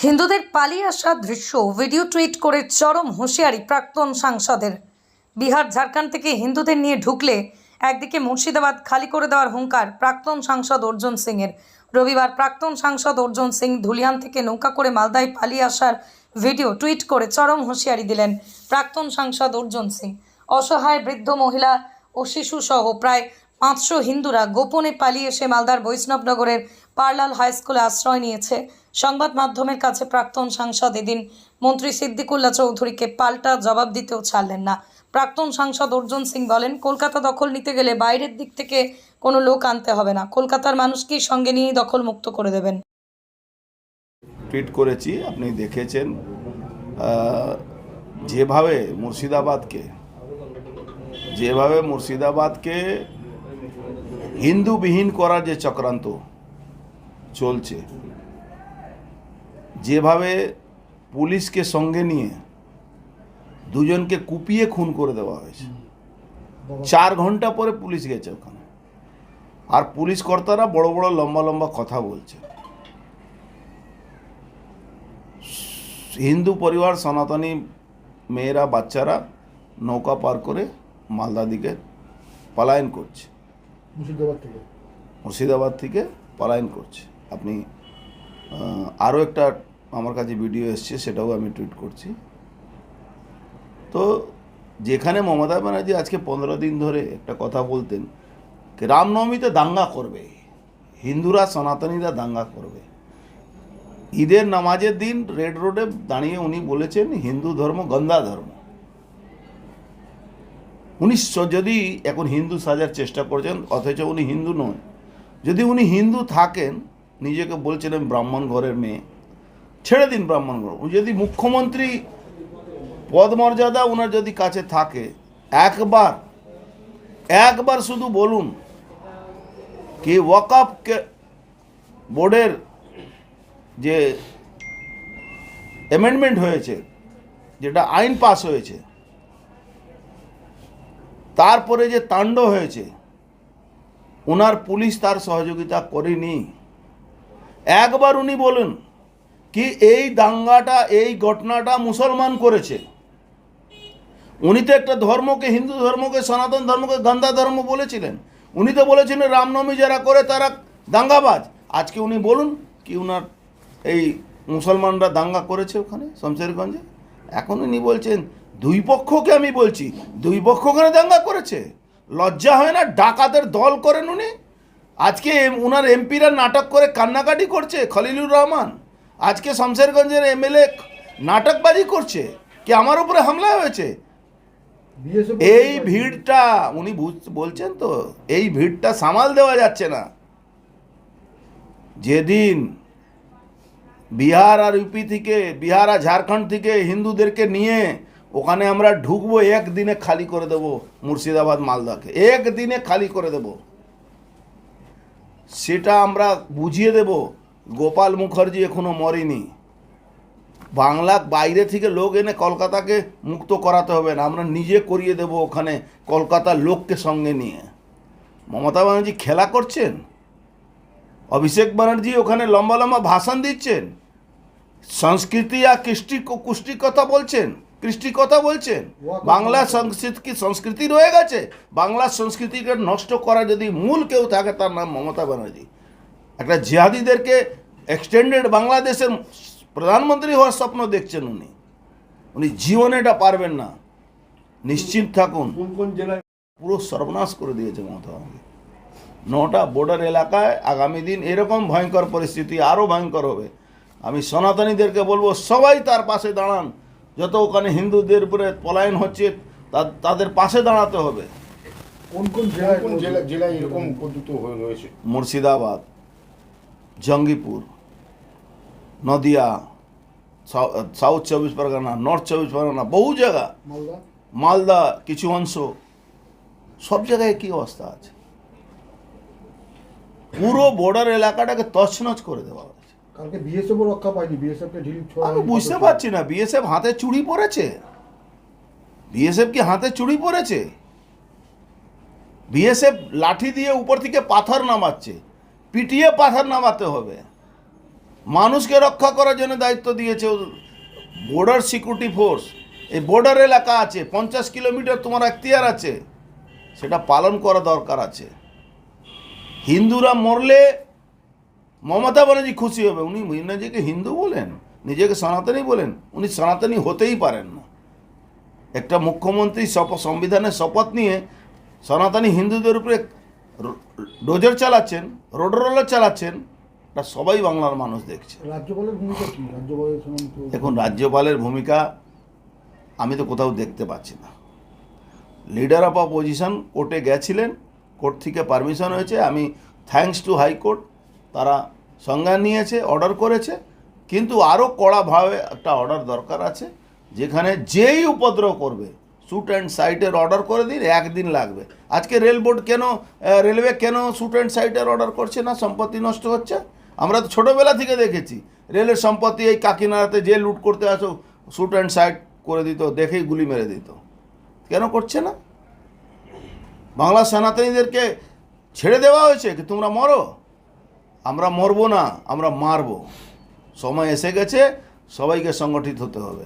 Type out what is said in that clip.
হিন্দুদের পালিয়ে আসা দৃশ্য ভিডিও টুইট করে চরম হুঁশিয়ারি প্রাক্তন সাংসদের। বিহার ঝাড়খণ্ড থেকে হিন্দুদের নিয়ে ঢুকলে একদিকে মুর্শিদাবাদ খালি করে দেওয়ার হুঙ্কার প্রাক্তন সাংসদ অর্জুন সিংয়ের। রবিবার প্রাক্তন সাংসদ অর্জুন সিং ধুলিয়ান থেকে নৌকা করে মালদায় পালিয়ে আসার ভিডিও টুইট করে চরম হুঁশিয়ারি দিলেন প্রাক্তন সাংসদ অর্জুন সিং। অসহায় বৃদ্ধ মহিলা ও শিশু সহ প্রায় 500 হিন্দুরা গোপনে পালিয়ে এসে মালদার বৈষ্ণবনগরের পার্লাল হাই স্কুলে আশ্রয় নিয়েছে। সংবাদ মাধ্যমের কাছে প্রাক্তন সাংসদ এদিন মন্ত্রী সিদ্দিকুল্লাহ চৌধুরীকে পাল্টা জবাব দিতেও ছাড়লেন না। প্রাক্তন সাংসদ অর্জুন সিং বলেন, কলকাতা দখল নিতে গেলে বাইরের দিক থেকে কোনো লোক আনতে হবে না, কলকাতার মানুষকেই সঙ্গে নিয়ে দখল মুক্ত করে দেবেন। টুইট করেছি, আপনি দেখেছেন যেভাবে মুর্শিদাবাদকে হিন্দুবিহীন করার যে চক্রান্ত চলছে, যেভাবে পুলিশকে সঙ্গে নিয়ে দুজনকে কুপিয়ে খুন করে দেওয়া হয়েছে। 4 ঘন্টা পরে পুলিশ গেছে ওখানে, আর পুলিশ কর্তারা বড় বড় লম্বা লম্বা কথা বলছে। হিন্দু পরিবার সনাতনী মেয়েরা বাচ্চারা নৌকা পার করে মালদা দিকে পলায়ন করছে, মুর্শিদাবাদ থেকে পলায়ন করছে। আপনি আরও একটা আমার কাছে ভিডিও এসছে, সেটাও আমি টুইট করছি। তো যেখানে মমতা ব্যানার্জি আজকে 15 দিন ধরে একটা কথা বলতেন যে রামনবমীতে দাঙ্গা করবে, হিন্দুরা সনাতনীরা দাঙ্গা করবে, ঈদের নামাজের দিন রেড রোডে দাঁড়িয়ে উনি বলেছেন হিন্দু ধর্ম গন্দা ধর্ম। উনি যদি এখন হিন্দু সাজার চেষ্টা করছেন, অথচ উনি হিন্দু নয়। যদি উনি হিন্দু থাকেন, নিজেকে বলছিলেন ব্রাহ্মণ ঘরের মেয়ে, ছেড়ে দিন ব্রাহ্মণ ঘর। উনি যদি মুখ্যমন্ত্রী পদ মর্যাদা ওনার যদি কাছে থাকে, একবার শুধু বলুন কি ওয়াকফ বোর্ডের যে অ্যামেন্ডমেন্ট হয়েছে, যেটা আইন পাস হয়েছে, তারপরে যে তাণ্ড হয়েছে, ওনার পুলিশ তার সহযোগিতা করেনি। একবার উনি বলুন কি এই দাঙ্গাটা, এই ঘটনাটা মুসলমান করেছে। উনি তো একটা ধর্মকে, হিন্দু ধর্মকে, সনাতন ধর্মকে গন্দা ধর্ম বলেছিলেন। উনি তো বলেছিলেন রামনবমী যারা করে তারা দাঙ্গাবাজ। আজকে উনি বলুন কি উনার এই মুসলমানরা দাঙ্গা করেছে ওখানে শমশেরগঞ্জে। এখন উনি বলছেন দুই পক্ষকে, আমি বলছি দুই পক্ষ ওখানে দাঙ্গা করেছে। লজ্জা হয় না? ডাকাতের দল করেন উনি। আজকে উনার এমপিরা নাটক করে কান্নাকাটি করছে। খলিলুর রহমান আজকে শমশেরগঞ্জের এমএলএ নাটকবাজি করছে কি আমার উপরে হামলা হয়েছে। এই ভিড়টা উনি বলছেন তো, এই ভিড়টা সামাল দেওয়া যাচ্ছে না। যেদিন বিহার আর ইউপি থেকে, বিহার আর ঝাড়খণ্ড থেকে হিন্দুদেরকে নিয়ে ওখানে আমরা ঢুকবো, একদিনে খালি করে দেব মুর্শিদাবাদ মালদাকে, একদিনে খালি করে দেব। সেটা আমরা বুঝিয়ে দেব। গোপাল মুখার্জি এখনো মরেনি। বাংলা বাইরে থেকে লোক এনে কলকাতাকে মুক্ত করাতে হবে না, আমরা নিজে করিয়ে দেব ওখানে কলকাতার লোককে সঙ্গে নিয়ে। মমতা ব্যানার্জি খেলা করছেন, অভিষেক ব্যানার্জি ওখানে লম্বা লম্বা ভাষণ দিচ্ছেন, সংস্কৃতি আর কুষ্টি কথা বলছেন, কৃষ্টি কথা বলছেন। বাংলা সংস্কৃতি রয়ে গেছে। বাংলা সংস্কৃতিকে নষ্ট করা যদি মূল কেউ থাকে, তার নাম মমতা ব্যানার্জি। একটা জিহাদিদেরকে এক্সটেন্ডেড বাংলাদেশের প্রধানমন্ত্রী হওয়ার স্বপ্ন দেখছেন উনি জীবনে এটা পারবেন না। নিশ্চিত থাকুন, কোন জেলায় পুরো সর্বনাশ করে দিয়েছে মমতা ব্যানার্জি। 9টা বর্ডার এলাকায় আগামী দিন এরকম ভয়ঙ্কর পরিস্থিতি আরও ভয়ঙ্কর হবে। আমি সনাতনীদেরকে বলবো সবাই তার পাশে দাঁড়ান। যত ওখানে হিন্দুদের উপরে পলায়ন হচ্ছে তাদের পাশে দাঁড়াতে হবে। কোন জেলায় এরকম পদ্ধতি রয়েছে? মুর্শিদাবাদ, জঙ্গিপুর, নদিয়া, সাউথ 24 পরগনা, নর্থ 24 পরগনা, বহু জায়গা, মালদা কিছু অংশ, সব জায়গায় কি অবস্থা আছে। পুরো বর্ডার এলাকাটাকে তছনছ করে দেওয়া হয়েছে। কালকে বিএসএফও রক্ষা পায়নি, বিএসএফকে ঢিল ছোড়া। আমি বুঝতে পারছি না, বিএসএফ হাতে চুড়ি পড়েছে? বিএসএফ কি হাতে চুড়ি পড়েছে? বিএসএফ লাঠি দিয়ে উপর থেকে পাথর নামাচ্ছে, পিটিয়ে পাথর নামাতে হবে। মানুষকে রক্ষা করার জন্য দায়িত্ব দিয়েছে বর্ডার সিকিউরিটি ফোর্স। এই বর্ডার এলাকা আছে, 50 কিলোমিটার তোমার এখতিয়ার আছে, সেটা পালন করা দরকার আছে। হিন্দুরা মরলে মমতা ব্যানার্জি খুশি হবে, উনি নিজেকে হিন্দু বলেন, নিজেকে সনাতনী বলেন, উনি সনাতনী হতেই পারেন না। একটা মুখ্যমন্ত্রী সংবিধানের শপথ নিয়ে সনাতনী হিন্দুদের উপরে ডোজার চালাচ্ছেন, রোড রোলার চালাচ্ছেন, এটা সবাই বাংলার মানুষ দেখছে। রাজ্যপালের ভূমিকা কি? রাজ্যপালের সীমান্ত এখন রাজ্যপালের ভূমিকা আমি তো কোথাও দেখতে পাচ্ছি না। লিডার অফ অপোজিশন কোর্টে গেছিলেন, কোর্ট থেকে পারমিশন হয়েছে, আমি থ্যাঙ্কস টু হাইকোর্ট, তারা সংজ্ঞান নিয়েছে, অর্ডার করেছে, কিন্তু আরও কড়াভাবে একটা অর্ডার দরকার আছে, যেখানে যেই উপদ্রব করবে শ্যুট অ্যান্ড সাইটের অর্ডার করে দিন, 1 দিন লাগবে। আজকে রেলওয়ে কেন শ্যুট অ্যান্ড সাইটের অর্ডার করছে না? সম্পত্তি নষ্ট হচ্ছে। আমরা তো ছোটোবেলা থেকে দেখেছি রেলের সম্পত্তি এই কাকিনাড়াতে যে লুট করতে আসো শ্যুট অ্যান্ড সাইট করে দিত, দেখেই গুলি মেরে দিত। কেন করছে না? বাংলা সনাতনীদেরকে ছেড়ে দেওয়া হয়েছে কি তোমরা মরো? আমরা মরবো না, আমরা মারবো। সময় এসে গেছে, সবাইকে সংগঠিত হতে হবে।